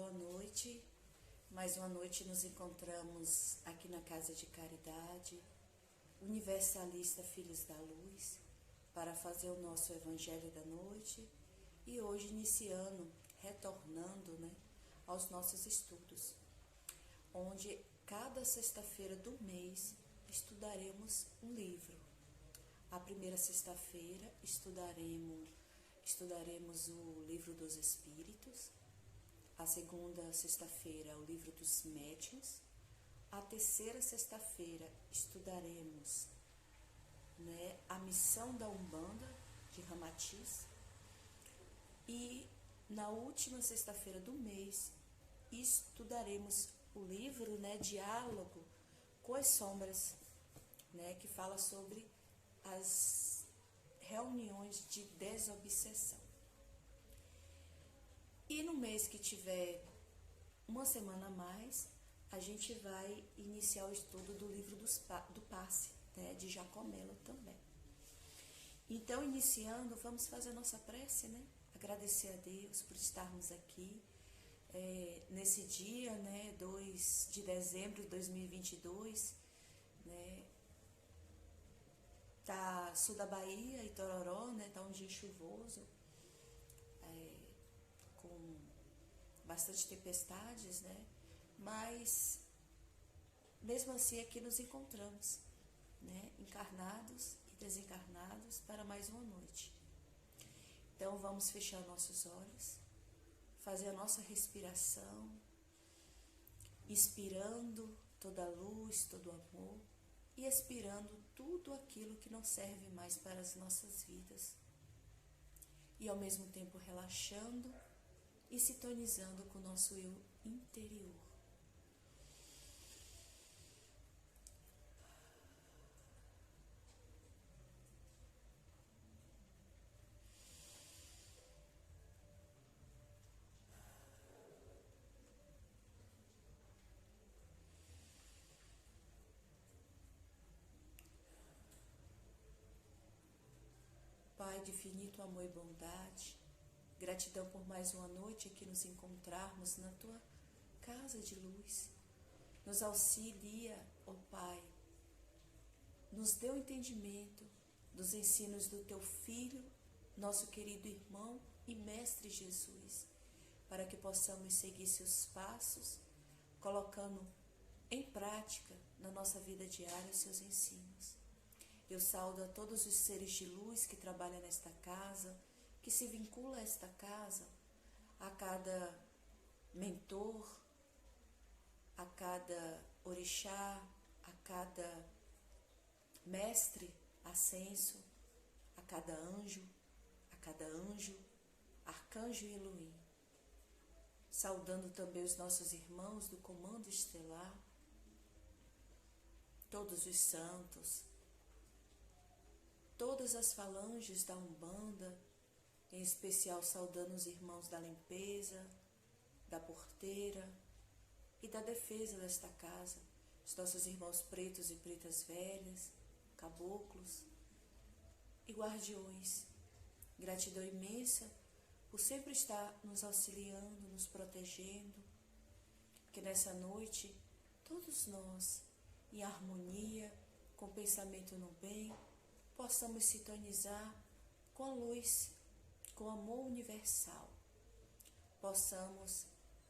boa noite. Mais uma noite nos encontramos aqui na Casa de Caridade, Universalista Filhos da Luz, para fazer o nosso Evangelho da Noite e hoje iniciando, retornando, aos nossos estudos, onde cada sexta-feira do mês estudaremos um livro. A primeira sexta-feira estudaremos o Livro dos Espíritos. A segunda sexta-feira, o Livro dos Médiuns. A terceira sexta-feira, estudaremos a Missão da Umbanda, de Ramatiz. E na última sexta-feira do mês, estudaremos o livro, Diálogo com as Sombras, que fala sobre as reuniões de desobsessão. E no mês que tiver uma semana a mais, a gente vai iniciar o estudo do livro do Passe, de Jacomelo também. Então, iniciando, vamos fazer a nossa prece, agradecer a Deus por estarmos aqui nesse dia, 2 de dezembro de 2022, tá sul da Bahia, Itororó, tá um dia chuvoso, com bastante tempestades, mas mesmo assim aqui nos encontramos, encarnados e desencarnados para mais uma noite. Então vamos fechar nossos olhos, fazer a nossa respiração, inspirando toda a luz, todo o amor e expirando tudo aquilo que não serve mais para as nossas vidas. E ao mesmo tempo relaxando e sintonizando com o nosso eu interior. Pai de infinito amor e bondade, gratidão por mais uma noite aqui nos encontrarmos na Tua casa de luz. Nos auxilia, ó Pai, nos dê o entendimento dos ensinos do Teu Filho, nosso querido irmão e Mestre Jesus, para que possamos seguir Seus passos, colocando em prática na nossa vida diária os Seus ensinos. Eu saúdo a todos os seres de luz que trabalham nesta casa, que se vincula a esta casa, a cada mentor, a cada orixá, a cada mestre ascenso, a cada anjo, arcanjo e Elohim. Saudando também os nossos irmãos do Comando Estelar, todos os santos, todas as falanges da Umbanda, em especial saudando os irmãos da limpeza, da porteira e da defesa desta casa, os nossos irmãos pretos e pretas velhas, caboclos e guardiões. Gratidão imensa por sempre estar nos auxiliando, nos protegendo, que nessa noite todos nós, em harmonia, com pensamento no bem, possamos sintonizar com a luz, com o amor universal. Possamos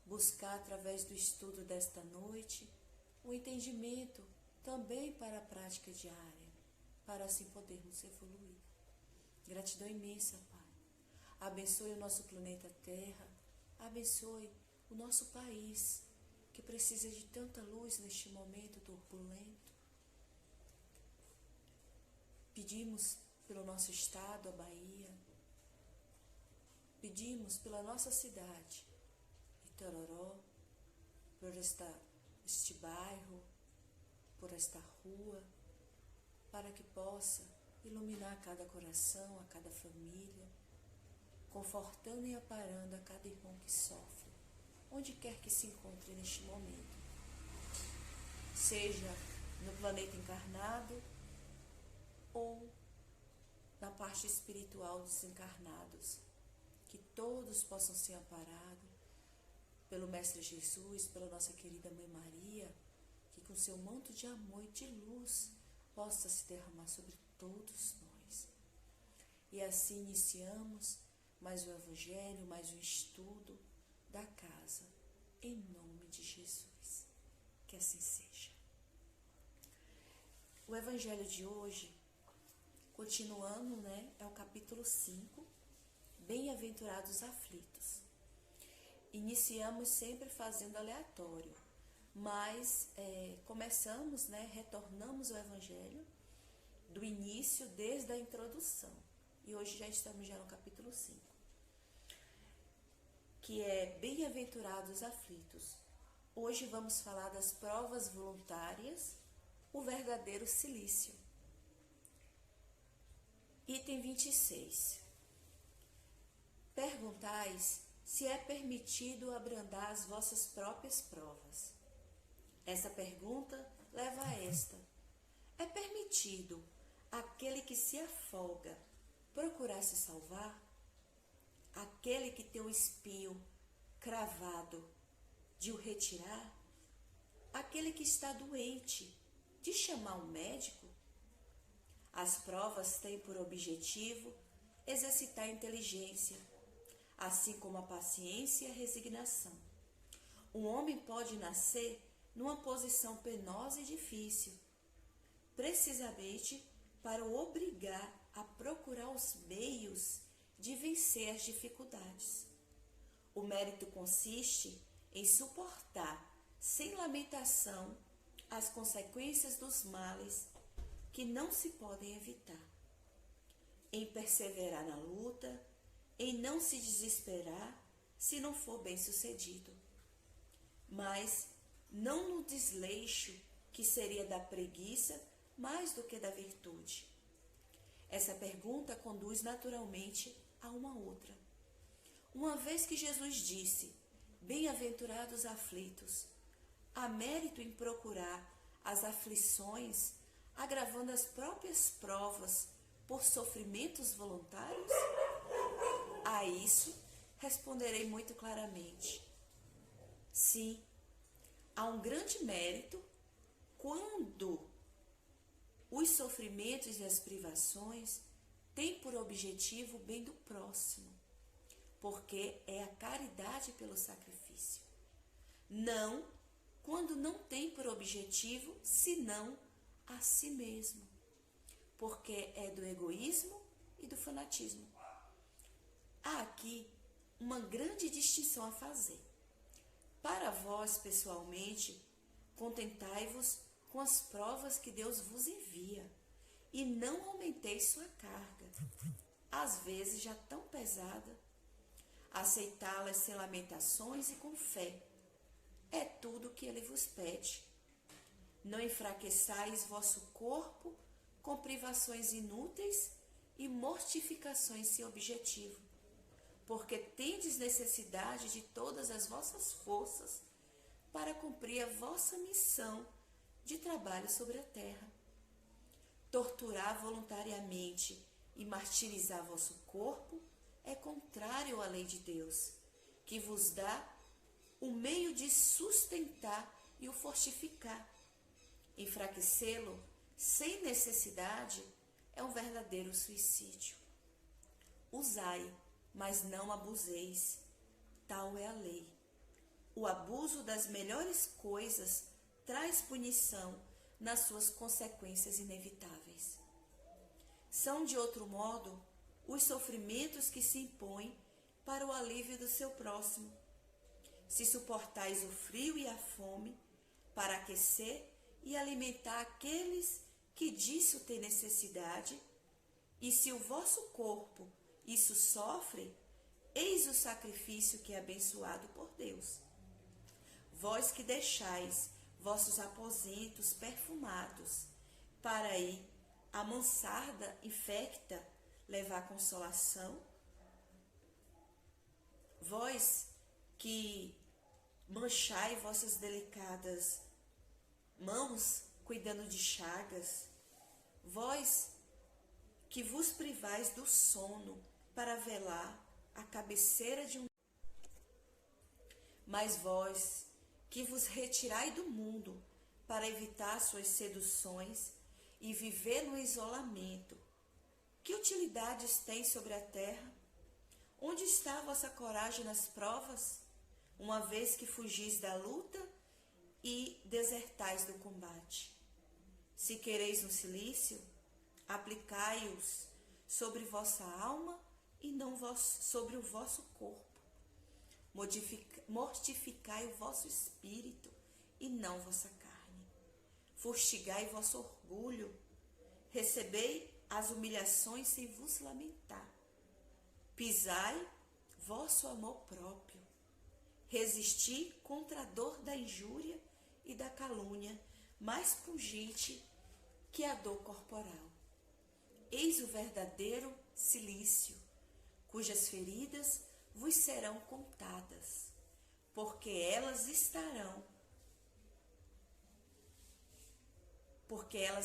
buscar através do estudo desta noite o entendimento também para a prática diária, para assim podermos evoluir. Gratidão imensa, Pai. Abençoe o nosso planeta Terra, abençoe o nosso país, que precisa de tanta luz neste momento turbulento. Pedimos pelo nosso estado, a Bahia. Pedimos pela nossa cidade, Itororó, por este bairro, por esta rua, para que possa iluminar cada coração, a cada família, confortando e aparando a cada irmão que sofre, onde quer que se encontre neste momento, seja no planeta encarnado ou na parte espiritual dos encarnados, que todos possam ser amparados, pelo Mestre Jesus, pela nossa querida Mãe Maria, que com seu manto de amor e de luz possa se derramar sobre todos nós. E assim iniciamos mais um Evangelho, mais um estudo da casa, em nome de Jesus. Que assim seja. O Evangelho de hoje, continuando, é o capítulo 5, Bem-aventurados aflitos. Iniciamos sempre fazendo aleatório, mas começamos, retornamos ao Evangelho do início, desde a introdução. E hoje já estamos no capítulo 5, que é Bem-aventurados aflitos. Hoje vamos falar das provas voluntárias, o verdadeiro cilício. Item 26. Perguntais se é permitido abrandar as vossas próprias provas. Essa pergunta leva a esta. É permitido aquele que se afoga procurar se salvar? Aquele que tem o espinho cravado de o retirar? Aquele que está doente de chamar um médico? As provas têm por objetivo exercitar a inteligência, assim como a paciência e a resignação. Um homem pode nascer numa posição penosa e difícil, precisamente para o obrigar a procurar os meios de vencer as dificuldades. O mérito consiste em suportar, sem lamentação, as consequências dos males que não se podem evitar, em perseverar na luta, em não se desesperar se não for bem-sucedido, mas não no desleixo que seria da preguiça mais do que da virtude. Essa pergunta conduz naturalmente a uma outra. Uma vez que Jesus disse, bem-aventurados aflitos, há mérito em procurar as aflições, agravando as próprias provas por sofrimentos voluntários? A isso responderei muito claramente. Sim, há um grande mérito quando os sofrimentos e as privações têm por objetivo o bem do próximo, porque é a caridade pelo sacrifício. Não quando não tem por objetivo senão a si mesmo, porque é do egoísmo e do fanatismo. Há aqui uma grande distinção a fazer. Para vós, pessoalmente, contentai-vos com as provas que Deus vos envia e não aumenteis sua carga, às vezes já tão pesada. Aceitá-las sem lamentações e com fé é tudo o que ele vos pede. Não enfraqueçais vosso corpo com privações inúteis e mortificações sem objetivo, porque tendes necessidade de todas as vossas forças para cumprir a vossa missão de trabalho sobre a terra. Torturar voluntariamente e martirizar vosso corpo é contrário à lei de Deus, que vos dá o meio de sustentar e o fortificar. Enfraquecê-lo sem necessidade é um verdadeiro suicídio. Usai, mas não abuseis, tal é a lei. O abuso das melhores coisas traz punição nas suas consequências inevitáveis. São, de outro modo, os sofrimentos que se impõem para o alívio do seu próximo. Se suportais o frio e a fome, para aquecer e alimentar aqueles que disso têm necessidade, e se o vosso corpo isso sofre, eis o sacrifício que é abençoado por Deus. Vós que deixais vossos aposentos perfumados, para aí a mansarda infecta levar consolação, vós que manchai vossas delicadas mãos cuidando de chagas, vós que vos privais do sono para velar à cabeceira de um... Mas vós, que vos retirai do mundo para evitar suas seduções e viver no isolamento, que utilidades tem sobre a terra? Onde está a vossa coragem nas provas, uma vez que fugis da luta e desertais do combate? Se quereis um cilício, aplicai-os sobre vossa alma e não sobre o vosso corpo. Mortificai o vosso espírito e não vossa carne. Fustigai vosso orgulho. Recebei as humilhações sem vos lamentar. Pisai vosso amor próprio. Resisti contra a dor da injúria e da calúnia, mais pungente que a dor corporal. Eis o verdadeiro cilício, cujas feridas vos serão contadas, porque elas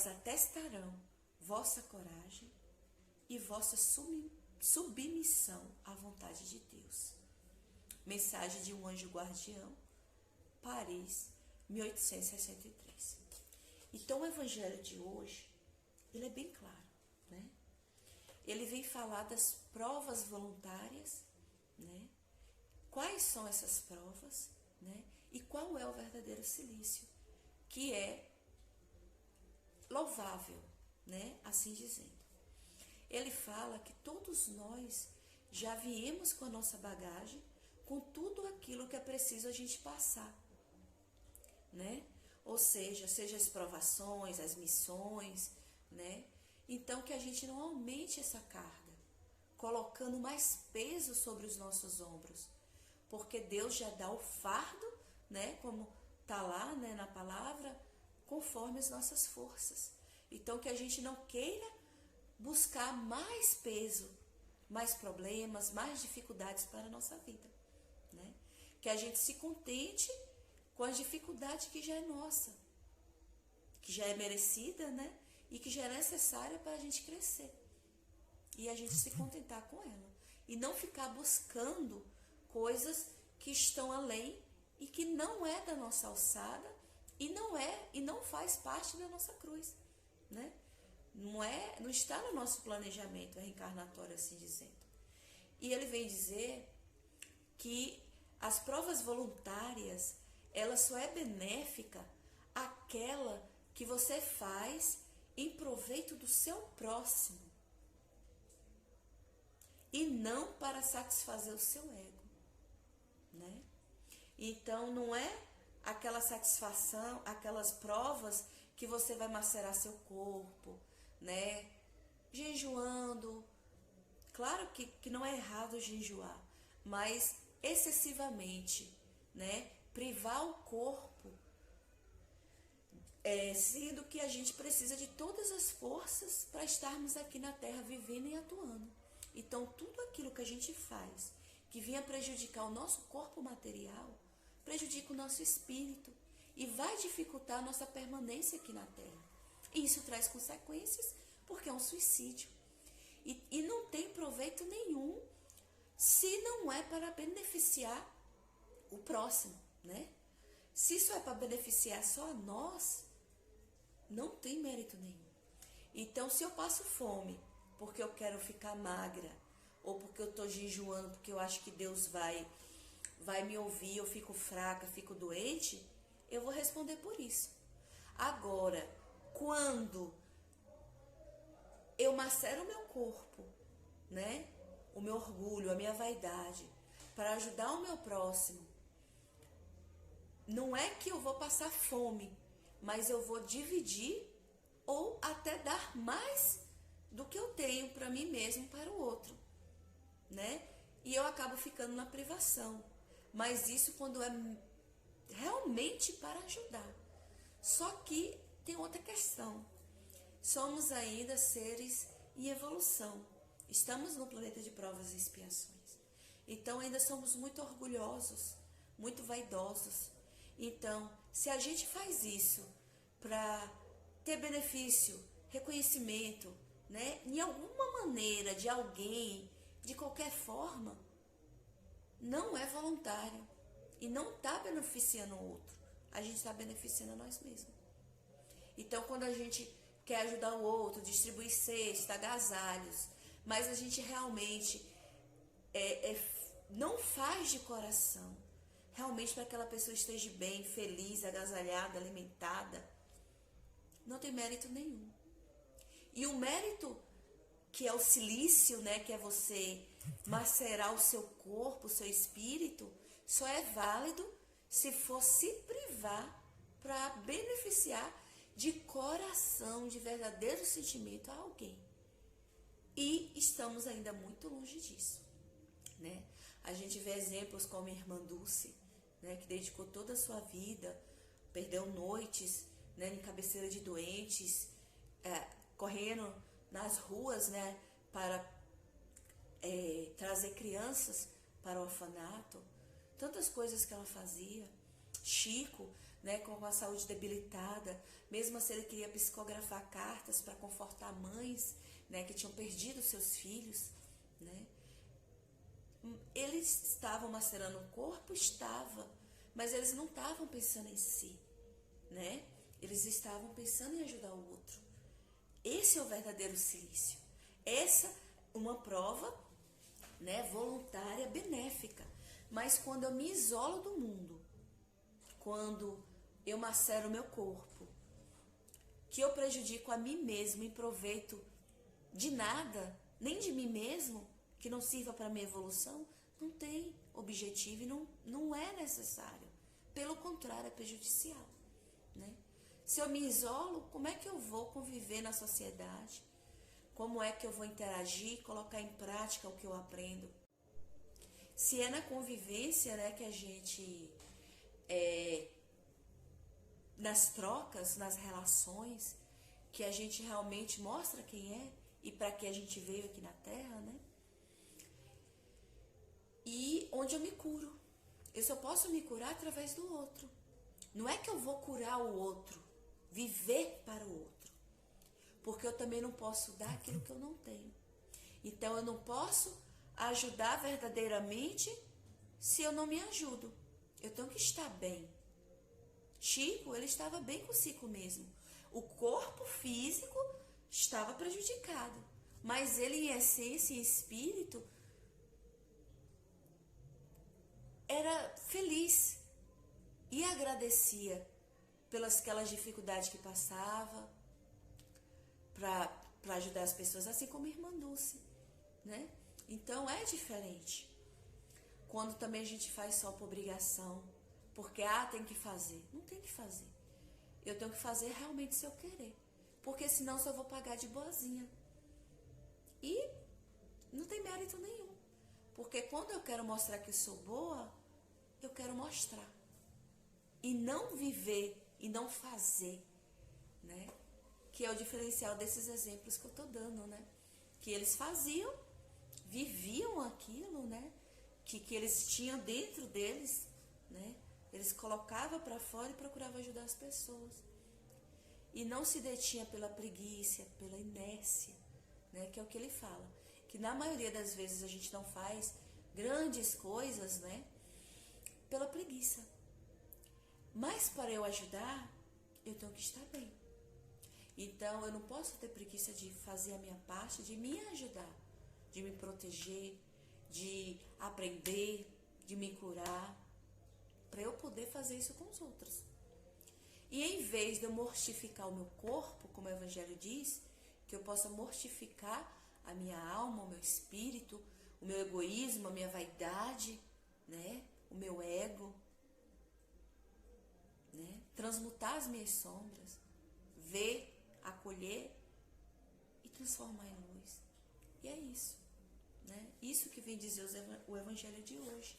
atestarão vossa coragem e vossa submissão à vontade de Deus. Mensagem de um anjo guardião, Paris, 1863. Então o evangelho de hoje, ele é bem claro, né? Ele vem falar das provas voluntárias, né? Quais são essas provas, né? E qual é o verdadeiro cilício, que é louvável, né? Assim dizendo. Ele fala que todos nós já viemos com a nossa bagagem, com tudo aquilo que é preciso a gente passar, né? Ou seja as provações, as missões, né? Então que a gente não aumente essa carga, colocando mais peso sobre os nossos ombros, porque Deus já dá o fardo, né? Como tá lá, né, na palavra, conforme as nossas forças. Então que a gente não queira buscar mais peso, mais problemas, mais dificuldades para a nossa vida, né? Que a gente se contente com a dificuldade que já é nossa, que já é merecida, né? E que já é necessária para a gente crescer. E a gente se contentar com ela. E não ficar buscando coisas que estão além e que não é da nossa alçada e não faz parte da nossa cruz, né? Não está no nosso planejamento reencarnatório, assim dizendo. E ele vem dizer que as provas voluntárias, ela só é benéfica aquela que você faz em proveito do seu próximo e não para satisfazer o seu ego, né? Então não é aquela satisfação, aquelas provas que você vai macerar seu corpo, né? Jejuando. Claro que não é errado jejuar, mas excessivamente, né? Privar o corpo, sendo que a gente precisa de todas as forças para estarmos aqui na Terra vivendo e atuando. Então, tudo aquilo que a gente faz que venha prejudicar o nosso corpo material, prejudica o nosso espírito e vai dificultar a nossa permanência aqui na Terra. E isso traz consequências, porque é um suicídio. E não tem proveito nenhum se não é para beneficiar o próximo, né? Se isso é para beneficiar só a nós, não tem mérito nenhum. Então, se eu passo fome porque eu quero ficar magra, ou porque eu estou jejuando, porque eu acho que Deus vai me ouvir, eu fico fraca, fico doente, eu vou responder por isso. Agora, quando eu macero o meu corpo, né? O meu orgulho, a minha vaidade, para ajudar o meu próximo, não é que eu vou passar fome, mas eu vou dividir ou até dar mais do que eu tenho para mim mesmo, para o outro, né? E eu acabo ficando na privação. Mas isso quando é realmente para ajudar. Só que tem outra questão. Somos ainda seres em evolução. Estamos no planeta de provas e expiações. Então ainda somos muito orgulhosos, muito vaidosos. Então, se a gente faz isso para ter benefício, reconhecimento, né, em alguma maneira, de alguém, de qualquer forma, não é voluntário e não está beneficiando o outro. A gente está beneficiando a nós mesmos. Então, quando a gente quer ajudar o outro, distribuir cesta, agasalhos, mas a gente realmente não faz de coração, realmente para que aquela pessoa esteja bem, feliz, agasalhada, alimentada, não tem mérito nenhum. E o mérito que é o silício, né, que é você macerar o seu corpo, o seu espírito, só é válido se for se privar para beneficiar de coração, de verdadeiro sentimento a alguém. E estamos ainda muito longe disso, né? A gente vê exemplos como a irmã Dulce, né, que dedicou toda a sua vida, perdeu noites, né, em cabeceira de doentes, correndo nas ruas, né, para trazer crianças para o orfanato, tantas coisas que ela fazia. Chico, né, com a saúde debilitada, mesmo assim ele queria psicografar cartas para confortar mães, né, que tinham perdido seus filhos, né. Eles estavam macerando o corpo, mas eles não estavam pensando em si, né, eles estavam pensando em ajudar o outro. Esse é o verdadeiro silício. Essa uma prova, né, voluntária, benéfica. Mas quando eu me isolo do mundo, quando eu macero o meu corpo, que eu prejudico a mim mesmo e proveito de nada, nem de mim mesmo, que não sirva para a minha evolução, não tem objetivo e não é necessário. Pelo contrário, é prejudicial, né? Se eu me isolo, como é que eu vou conviver na sociedade? Como é que eu vou interagir, colocar em prática o que eu aprendo? Se é na convivência, né, que a gente, nas trocas, nas relações, que a gente realmente mostra quem é e para que a gente veio aqui na Terra, né? E onde eu me curo. Eu só posso me curar através do outro. Não é que eu vou curar o outro, viver para o outro. Porque eu também não posso dar aquilo que eu não tenho. Então eu não posso ajudar verdadeiramente se eu não me ajudo. Eu tenho que estar bem. Chico, ele estava bem consigo mesmo. O corpo físico estava prejudicado, mas ele em essência e espírito era feliz e agradecia pelas aquelas dificuldades que passava para ajudar as pessoas, assim como a irmã Dulce, né? Então é diferente. Quando também a gente faz só por obrigação, porque tem que fazer. Não tem que fazer. Eu tenho que fazer realmente se eu querer, porque senão só vou pagar de boazinha. E não tem mérito nenhum, porque quando eu quero mostrar que eu sou boa, eu quero mostrar. E não viver e não fazer, né? Que é o diferencial desses exemplos que eu tô dando, né? Que eles faziam, viviam aquilo, né? Que eles tinham dentro deles, né? Eles colocavam para fora e procuravam ajudar as pessoas. E não se detinha pela preguiça, pela inércia, né? Que é o que ele fala. Que na maioria das vezes a gente não faz grandes coisas, né? Pela preguiça. Mas para eu ajudar, eu tenho que estar bem. Então eu não posso ter preguiça de fazer a minha parte, de me ajudar, de me proteger, de aprender, de me curar, para eu poder fazer isso com os outros. E em vez de eu mortificar o meu corpo, como o Evangelho diz, que eu possa mortificar a minha alma, o meu espírito, o meu egoísmo, a minha vaidade, né? O meu ego, né? Transmutar as minhas sombras, ver, acolher e transformar em luz. E é isso, né? Isso que vem dizer o Evangelho de hoje.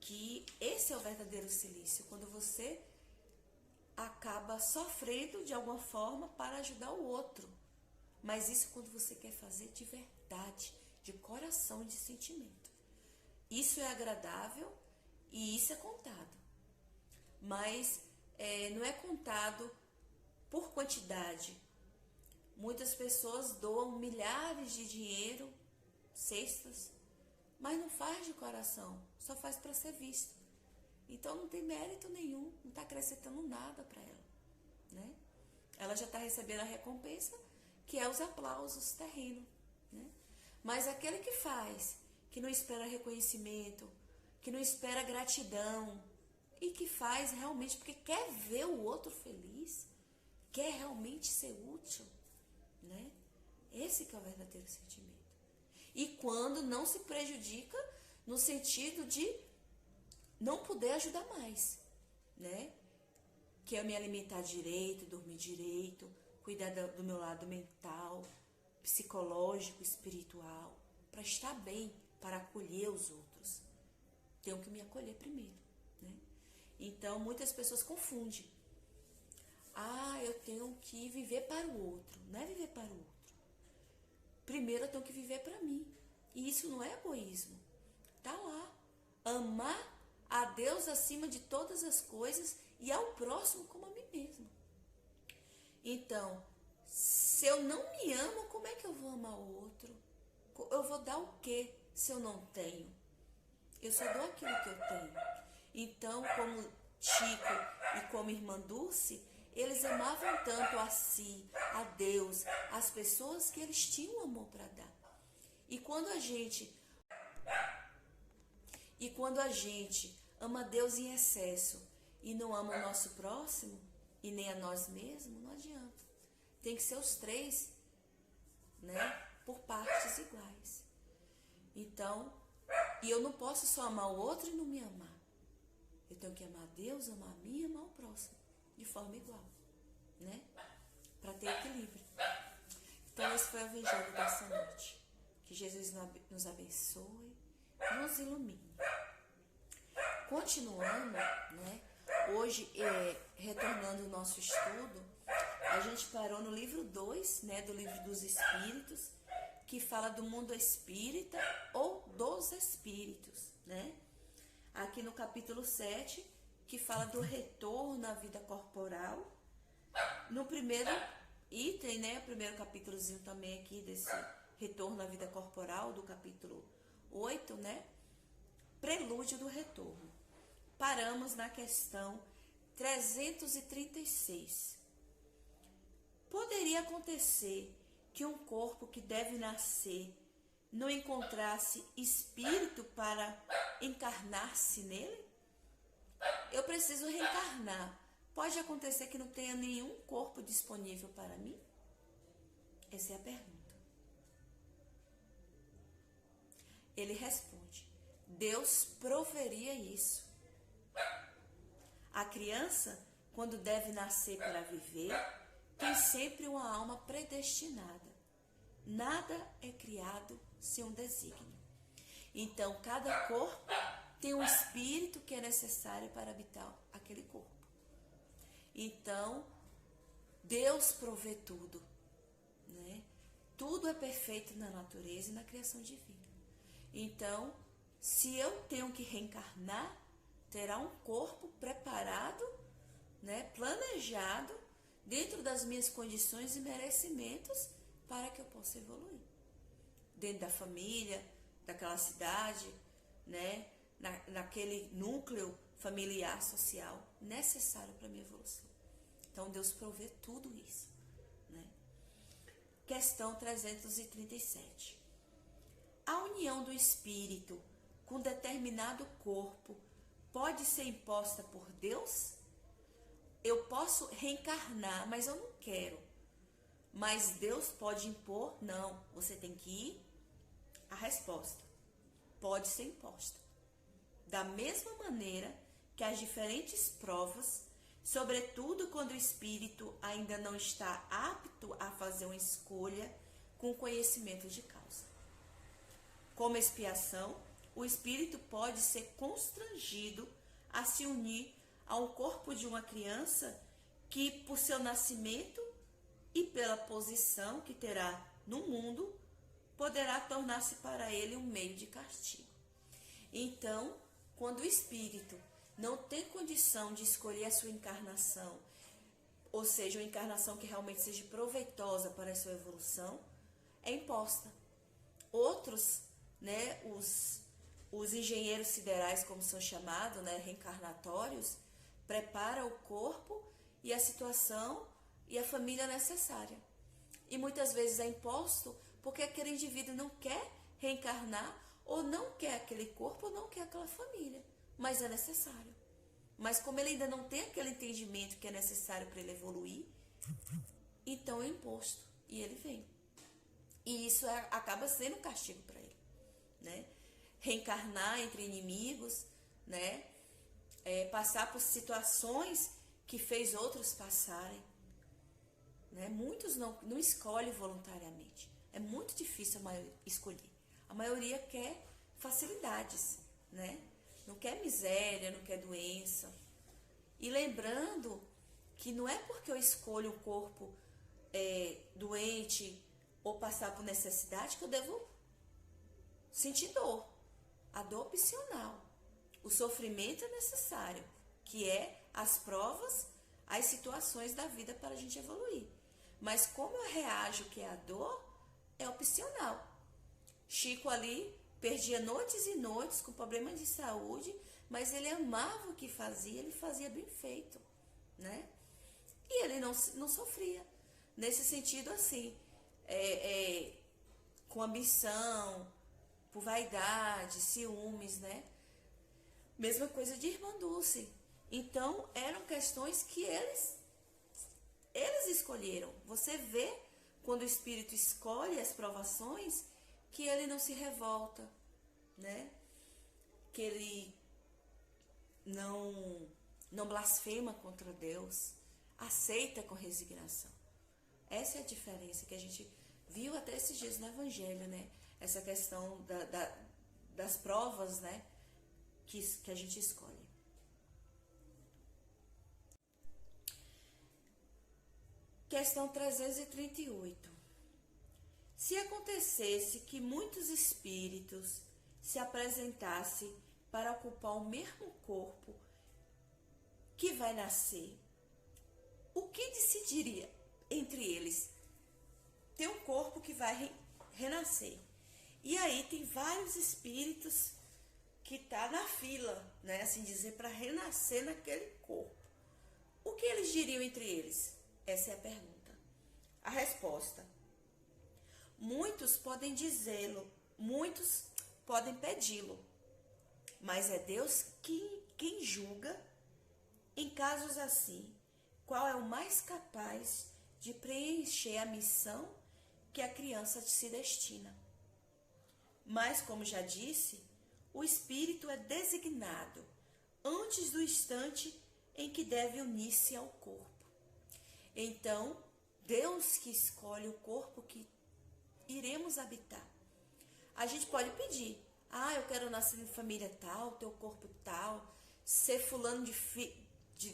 Que esse é o verdadeiro silício, quando você acaba sofrendo de alguma forma para ajudar o outro. Mas isso quando você quer fazer de verdade, de coração e de sentimento. Isso é agradável e isso é contado. Mas não é contado por quantidade. Muitas pessoas doam milhares de dinheiro, cestas, mas não faz de coração, só faz para ser visto. Então não tem mérito nenhum, não está acrescentando nada para ela, né? Ela já está recebendo a recompensa, que é os aplausos terrenos, né? Mas aquele que faz, que não espera reconhecimento, que não espera gratidão e que faz realmente porque quer ver o outro feliz, quer realmente ser útil, né? Esse que é o verdadeiro sentimento. E quando não se prejudica no sentido de não poder ajudar mais, né? Que é me alimentar direito, dormir direito, cuidar do meu lado mental, psicológico, espiritual, para estar bem, para acolher os outros. Tenho que me acolher primeiro, né? Então, muitas pessoas confundem. Eu tenho que viver para o outro. Não é viver para o outro. Primeiro eu tenho que viver para mim. E isso não é egoísmo. Tá lá. Amar a Deus acima de todas as coisas e ao próximo como a mim mesmo. Então, se eu não me amo, como é que eu vou amar o outro? Eu vou dar o quê se eu não tenho? Eu só dou aquilo que eu tenho. Então, como Chico e como irmã Dulce, eles amavam tanto a si, a Deus, as pessoas, que eles tinham amor para dar. E quando a gente ama Deus em excesso e não ama o nosso próximo e nem a nós mesmos, não adianta. Tem que ser os três, né? Por partes iguais. Então, e eu não posso só amar o outro e não me amar. Eu tenho que amar Deus, amar a mim e amar o próximo, de forma igual, né? Para ter equilíbrio. Então, esse foi o evangelho dessa noite. Que Jesus nos abençoe, nos ilumine. Continuando, né? Hoje, retornando o nosso estudo, a gente parou no livro 2, né? Do livro dos Espíritos, que fala do mundo espírita ou dos espíritos, né? Aqui no capítulo 7, que fala do retorno à vida corporal. No primeiro item, né? O primeiro capítulozinho também aqui desse retorno à vida corporal, do capítulo 8, né? Prelúdio do retorno. Paramos na questão 336. Poderia acontecer que um corpo que deve nascer não encontrasse espírito para encarnar-se nele? Eu preciso reencarnar. Pode acontecer que não tenha nenhum corpo disponível para mim? Essa é a pergunta. Ele responde: Deus proveria isso. A criança, quando deve nascer para viver, tem sempre uma alma predestinada. Nada é criado sem um desígnio. Então, cada corpo tem um espírito que é necessário para habitar aquele corpo. Então, Deus provê tudo, né? Tudo é perfeito na natureza e na criação divina. Então, se eu tenho que reencarnar, terá um corpo preparado, né, planejado, dentro das minhas condições e merecimentos, para que eu possa evoluir. Dentro da família, daquela cidade, né, naquele núcleo familiar, social, necessário para a minha evolução. Então, Deus provê tudo isso, né? Questão 337. A união do espírito com determinado corpo pode ser imposta por Deus? Eu posso reencarnar, mas eu não quero. Mas Deus pode impor? Não. Você tem que ir. A resposta: pode ser imposta. Da mesma maneira que as diferentes provas, sobretudo quando o espírito ainda não está apto a fazer uma escolha com conhecimento de causa. Como expiação, o espírito pode ser constrangido a se unir ao corpo de uma criança que, por seu nascimento e pela posição que terá no mundo, poderá tornar-se para ele um meio de castigo. Então, quando o espírito não tem condição de escolher a sua encarnação, ou seja, uma encarnação que realmente seja proveitosa para a sua evolução, é imposta. Outros, né, os engenheiros siderais, como são chamados, né, reencarnatórios, prepara o corpo e a situação e a família necessária. E muitas vezes é imposto porque aquele indivíduo não quer reencarnar, ou não quer aquele corpo, ou não quer aquela família, mas é necessário. Mas como ele ainda não tem aquele entendimento que é necessário para ele evoluir, então é imposto e ele vem. E isso acaba sendo um castigo para ele, né? Reencarnar entre inimigos, né? Passar por situações que fez outros passarem, né? Muitos não escolhem voluntariamente. É muito difícil a maioria escolher. A maioria quer facilidades, né? Não quer miséria, não quer doença. E lembrando que não é porque eu escolho o corpo doente ou passar por necessidade que eu devo sentir dor. A dor opcional. O sofrimento é necessário, que é as provas, as situações da vida para a gente evoluir. Mas como eu reajo que é a dor, é opcional. Chico ali perdia noites e noites com problemas de saúde, mas ele amava o que fazia, ele fazia bem feito, né? E ele não sofria. Nesse sentido, assim, com ambição, por vaidade, ciúmes, né? Mesma coisa de Irmã Dulce. Então, eram questões que eles escolheram. Você vê, quando o espírito escolhe as provações, que ele não se revolta, né? Que ele não blasfema contra Deus, aceita com resignação. Essa é a diferença que a gente viu até esses dias no Evangelho, né? Essa questão das provas, né? Que a gente escolhe. Questão 338. Se acontecesse que muitos espíritos se apresentassem para ocupar o mesmo corpo que vai nascer, o que decidiria entre eles? Tem um corpo que vai renascer. E aí tem vários espíritos que tá na fila, né, assim dizer, para renascer naquele corpo. O que eles diriam entre eles? Essa é a pergunta. A resposta: muitos podem dizê-lo, muitos podem pedi-lo, mas é Deus quem julga. Em casos assim, qual é o mais capaz de preencher a missão que a criança se destina? Mas, como já disse, o espírito é designado antes do instante em que deve unir-se ao corpo. Então, Deus que escolhe o corpo que iremos habitar. A gente pode pedir: eu quero nascer em família tal, teu corpo tal, ser fulano de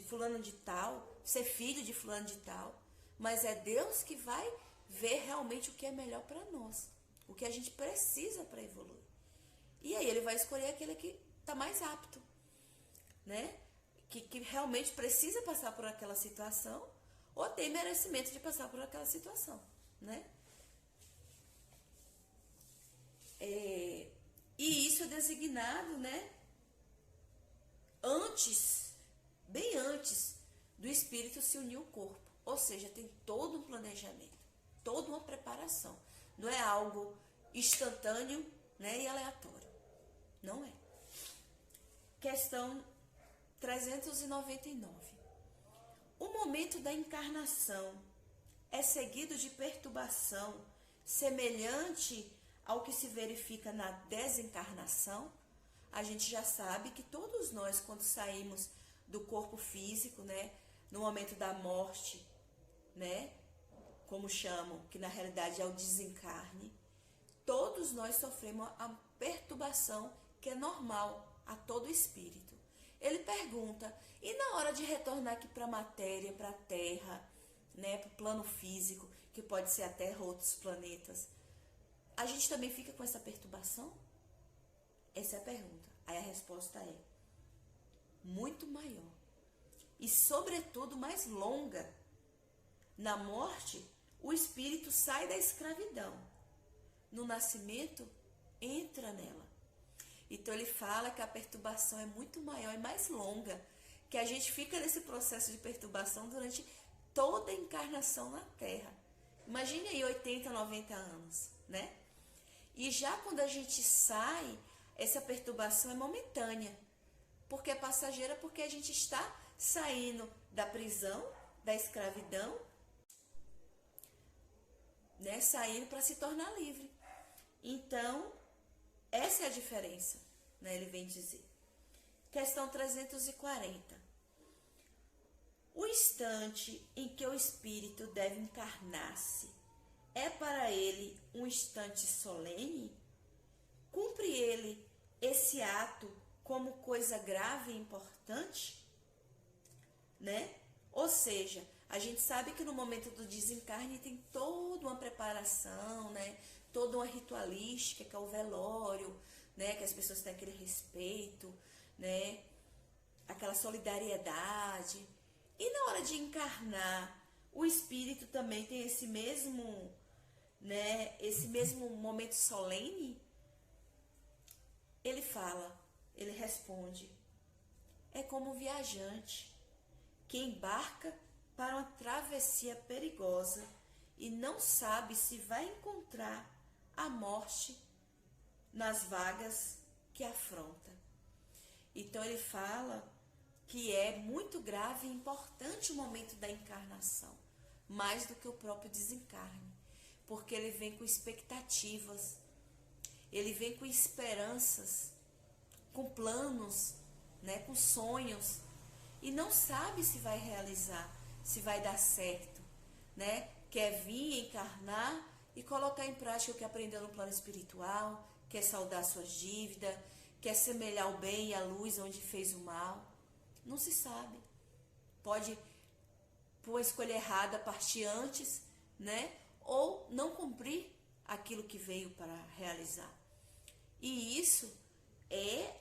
fulano de tal, ser filho de fulano de tal. Mas é Deus que vai ver realmente o que é melhor para nós, o que a gente precisa para evoluir. E aí ele vai escolher aquele que está mais apto, né? Que realmente precisa passar por aquela situação, ou tem merecimento de passar por aquela situação, né? E isso é designado, né? Bem antes do espírito se unir ao corpo. Ou seja, tem todo um planejamento, toda uma preparação. Não é algo instantâneo, né, e aleatório. Não é. Questão 399. O momento da encarnação é seguido de perturbação semelhante ao que se verifica na desencarnação? A gente já sabe que todos nós, quando saímos do corpo físico, né, no momento da morte, né, como chamam, que na realidade é o desencarne, todos nós sofremos a perturbação que é normal a todo espírito. Ele pergunta: e na hora de retornar aqui para a matéria, para a Terra, né, para o plano físico, que pode ser a Terra ou outros planetas, a gente também fica com essa perturbação? Essa é a pergunta. Aí a resposta é: muito maior. E, sobretudo, mais longa. Na morte, o espírito sai da escravidão. No nascimento, entra nela. Então ele fala que a perturbação é muito maior e mais longa, que a gente fica nesse processo de perturbação durante toda a encarnação na Terra. Imagine aí 80, 90 anos, né? E já quando a gente sai, essa perturbação é momentânea, porque é passageira, porque a gente está saindo da prisão, da escravidão, né? Saindo para se tornar livre. Então, essa é a diferença, né? Ele vem dizer. Questão 340. O instante em que o espírito deve encarnar-se é para ele um instante solene? Cumpre ele esse ato como coisa grave e importante? Né? Ou seja, a gente sabe que no momento do desencarne tem toda uma preparação, né? Toda uma ritualística, que é o velório, né? Que as pessoas têm aquele respeito, né? Aquela solidariedade. E na hora de encarnar, o espírito também tem esse mesmo, né? Esse mesmo momento solene? Ele fala, ele responde: é como um viajante que embarca para uma travessia perigosa e não sabe se vai encontrar a morte nas vagas que afronta. Então ele fala que é muito grave e importante o momento da encarnação, mais do que o próprio desencarne, porque ele vem com expectativas, ele vem com esperanças, com planos, né, com sonhos, e não sabe se vai realizar, se vai dar certo, né? Quer vir encarnar e colocar em prática o que aprendeu no plano espiritual, quer saldar suas dívidas, quer semelhar o bem e a luz onde fez o mal. Não se sabe. Pode, por uma escolha errada, partir antes, né? Ou não cumprir aquilo que veio para realizar. E isso é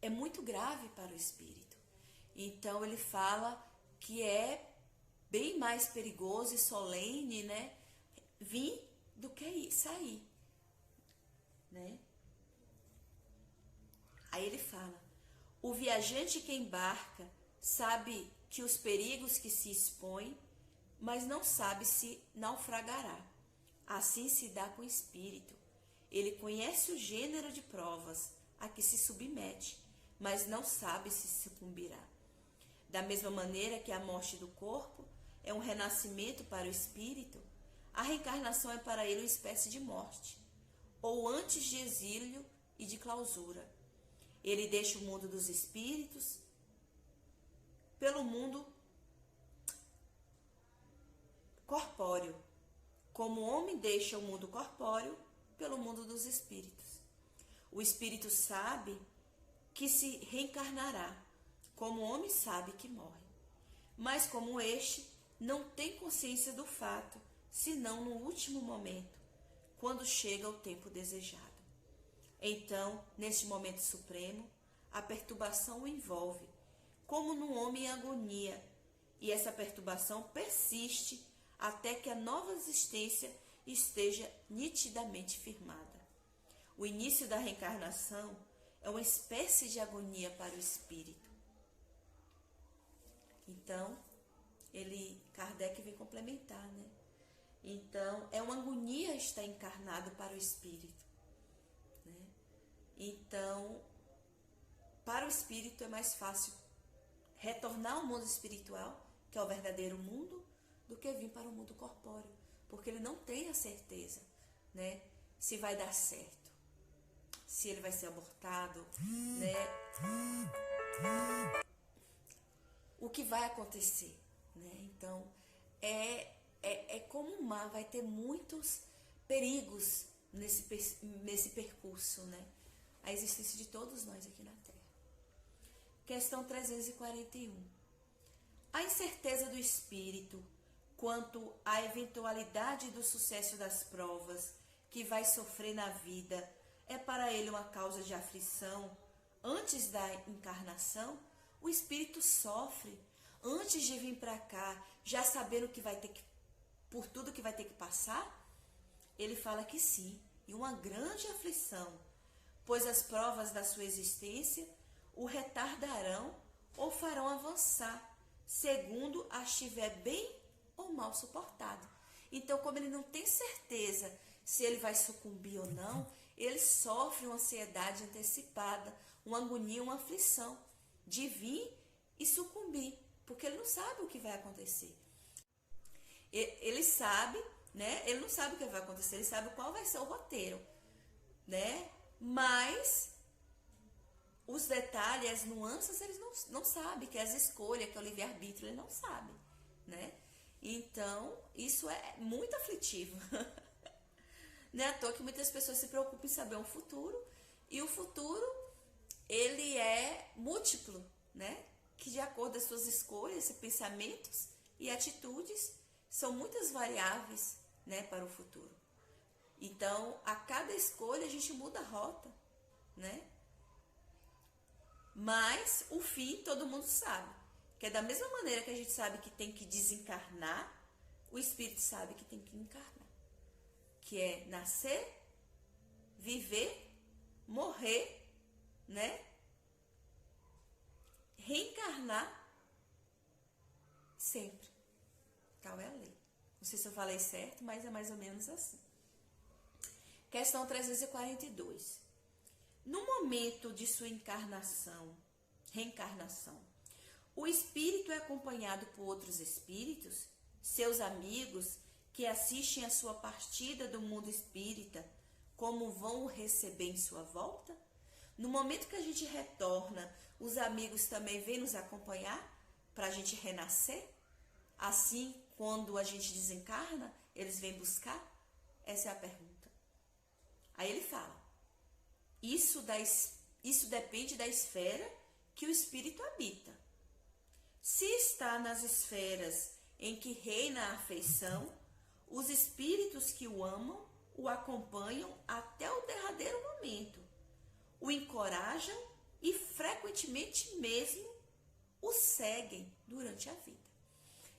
muito grave para o espírito. Então ele fala que é bem mais perigoso e solene, né, vir do que sair, né? Aí ele fala: o viajante que embarca sabe que os perigos que se expõe, mas não sabe se naufragará. Assim se dá com o espírito. Ele conhece o gênero de provas a que se submete, mas não sabe se sucumbirá. Da mesma maneira que a morte do corpo é um renascimento para o espírito, a reencarnação é para ele uma espécie de morte, ou antes de exílio e de clausura. Ele deixa o mundo dos espíritos pelo mundo corpóreo, como o homem deixa o mundo corpóreo pelo mundo dos espíritos. O espírito sabe que se reencarnará, como o homem sabe que morre. Mas como este não tem consciência do fato, senão no último momento, quando chega o tempo desejado. Então, neste momento supremo, a perturbação o envolve, como num homem em agonia, e essa perturbação persiste até que a nova existência esteja nitidamente firmada. O início da reencarnação é uma espécie de agonia para o espírito. Então, Kardec vem complementar, né? Então, é uma agonia estar encarnado para o espírito, né? Então, para o espírito é mais fácil retornar ao mundo espiritual, que é o verdadeiro mundo, do que vir para o mundo corpóreo, porque ele não tem a certeza, né, se vai dar certo, se ele vai ser abortado, né, o que vai acontecer, né? Então, é como um mar, vai ter muitos perigos nesse percurso, né? A existência de todos nós aqui na Terra. Questão 341. A incerteza do espírito quanto à eventualidade do sucesso das provas que vai sofrer na vida é para ele uma causa de aflição antes da encarnação? O espírito sofre antes de vir para cá, já sabendo que vai ter que, por tudo que vai ter que passar? Ele fala que sim, e uma grande aflição, pois as provas da sua existência o retardarão ou farão avançar, segundo as tiver bem ou mal suportado. Então, como ele não tem certeza se ele vai sucumbir ou não, ele sofre uma ansiedade antecipada, uma agonia, uma aflição de vir e sucumbir, porque ele não sabe o que vai acontecer. Ele sabe, né? Ele não sabe o que vai acontecer, ele sabe qual vai ser o roteiro, né? Mas os detalhes, as nuances, eles não sabem, que as escolhas, que é o livre-arbítrio, ele não sabe, né? Então, isso é muito aflitivo. Não é à toa que muitas pessoas se preocupam em saber um futuro, e o futuro, ele é múltiplo, né? Que de acordo com as suas escolhas, pensamentos e atitudes, são muitas variáveis, né, para o futuro. Então, a cada escolha a gente muda a rota, né? Mas o fim todo mundo sabe, que é da mesma maneira que a gente sabe que tem que desencarnar, o espírito sabe que tem que encarnar, que é nascer, viver, morrer, né? Reencarnar sempre. Tal é a lei. Não sei se eu falei certo, mas é mais ou menos assim. Questão 342. No momento de sua reencarnação, o espírito é acompanhado por outros espíritos, seus amigos, que assistem a sua partida do mundo espírita, como vão o receber em sua volta? No momento que a gente retorna, os amigos também vêm nos acompanhar para a gente renascer? Assim, quando a gente desencarna, eles vêm buscar? Essa é a pergunta. Aí ele fala, isso depende da esfera que o espírito habita. Se está nas esferas em que reina a afeição, os espíritos que o amam o acompanham até o derradeiro momento, o encorajam e frequentemente mesmo o seguem durante a vida.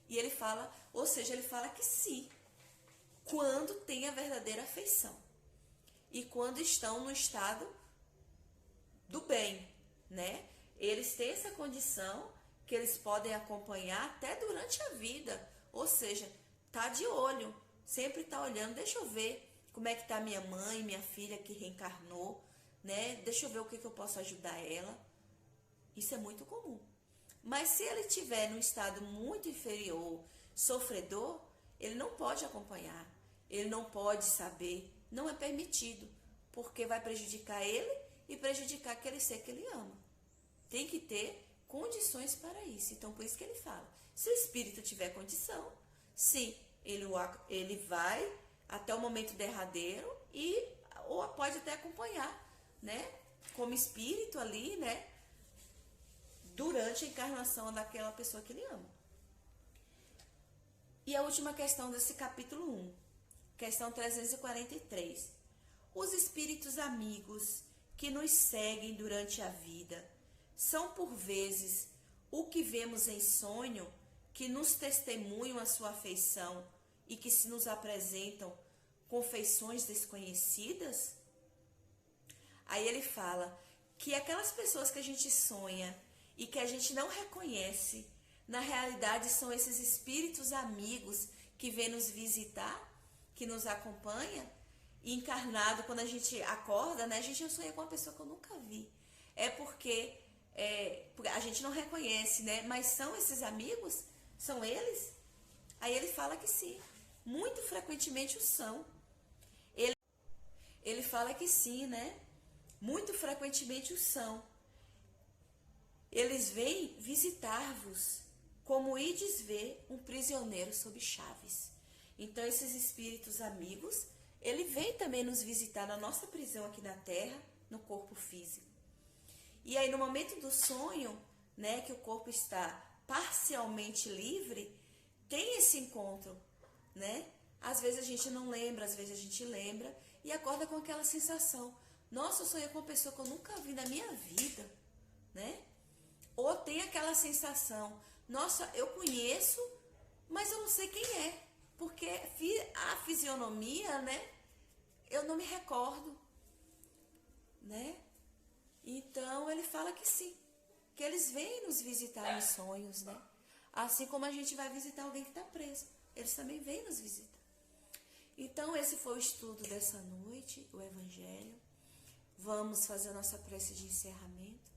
E ele fala, ou seja, ele fala que sim, quando tem a verdadeira afeição e quando estão no estado do bem, né? Eles têm essa condição que eles podem acompanhar até durante a vida, ou seja, tá de olho, sempre tá olhando, deixa eu ver como é que tá minha mãe, minha filha que reencarnou, né? Deixa eu ver o que eu posso ajudar ela. Isso é muito comum. Mas se ele estiver num estado muito inferior, sofredor, ele não pode acompanhar, ele não pode saber, não é permitido, porque vai prejudicar ele e prejudicar aquele ser que ele ama. Tem que ter condições para isso. Então, por isso que ele fala, se o espírito tiver condição, sim, ele vai até o momento derradeiro ou pode até acompanhar, né? Como espírito ali, né? Durante a encarnação daquela pessoa que ele ama. E a última questão desse capítulo 1, questão 343. Os espíritos amigos que nos seguem durante a vida são por vezes o que vemos em sonho, que nos testemunham a sua afeição e que se nos apresentam com feições desconhecidas? Aí ele fala que aquelas pessoas que a gente sonha e que a gente não reconhece, na realidade são esses espíritos amigos que vêm nos visitar, que nos acompanha, e encarnado, quando a gente acorda, né, a gente sonha com uma pessoa que eu nunca vi. É porque a gente não reconhece, né, mas são esses amigos? São eles? Aí ele fala que sim, muito frequentemente o são. Ele fala que sim, né, muito frequentemente o são. Eles vêm visitar-vos, como ides ver um prisioneiro sob chaves. Então, esses espíritos amigos, ele vem também nos visitar na nossa prisão aqui na Terra, no corpo físico. E aí, no momento do sonho, né, que o corpo está parcialmente livre, tem esse encontro, né? Às vezes a gente não lembra, às vezes a gente lembra e acorda com aquela sensação. Nossa, eu sonhei com uma pessoa que eu nunca vi na minha vida, né? Ou tem aquela sensação, nossa, eu conheço, mas eu não sei quem é, porque a fisionomia, né, eu não me recordo. né? Então ele fala que sim, que eles vêm nos visitar em sonhos, né? Assim como a gente vai visitar alguém que está preso, eles também vêm nos visitar. Então esse foi o estudo dessa noite, o Evangelho. Vamos fazer a nossa prece de encerramento,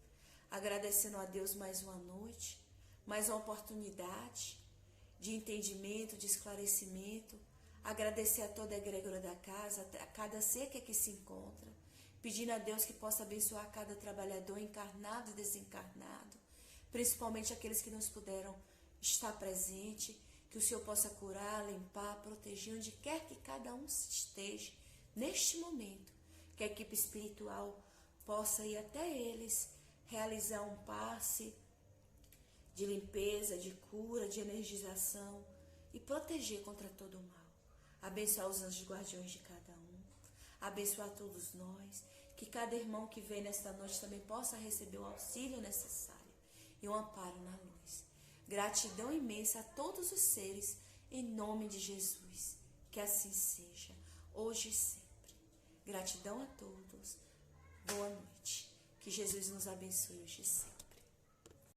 agradecendo a Deus mais uma noite, mais uma oportunidade de entendimento, de esclarecimento. Agradecer a toda a egrégora da casa, a cada ser que aqui se encontra, pedindo a Deus que possa abençoar cada trabalhador encarnado e desencarnado, principalmente aqueles que não puderam estar presente, que o Senhor possa curar, limpar, proteger onde quer que cada um esteja neste momento, que a equipe espiritual possa ir até eles, realizar um passe de limpeza, de cura, de energização e proteger contra todo o mal. Abençoar os anjos guardiões de cada um, abençoar todos nós, que cada irmão que vem nesta noite também possa receber o auxílio necessário e um amparo na luz. Gratidão imensa a todos os seres, em nome de Jesus. Que assim seja, hoje e sempre. Gratidão a todos. Boa noite. Que Jesus nos abençoe hoje e sempre.